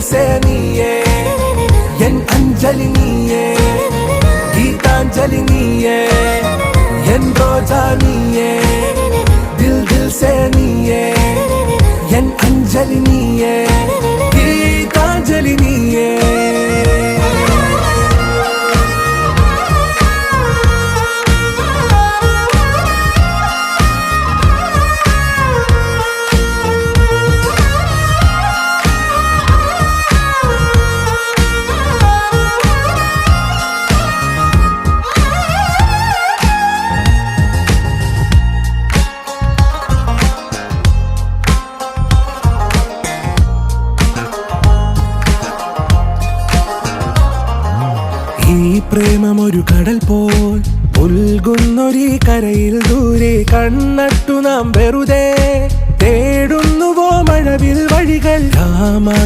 से നീയേ എൻ അഞ്ജലി നീയേ ഗീതാഞ്ജലി നീയേ എൻ റോജാ നീയേ ദിൽ ദിൽ से നീയേ എൻ അഞ്ജലി നീയേ ഗീതാഞ്ജലി നീയേ ഈ പ്രേമമൊരു കടൽ പോൽ ഉൽകുന്നൊരീ കരയിൽ ദൂരെ കണ്ണട്ടു നാം വെറുതെ തേടുന്നുവോ മഴവിൽ വഴികൾ രാമാ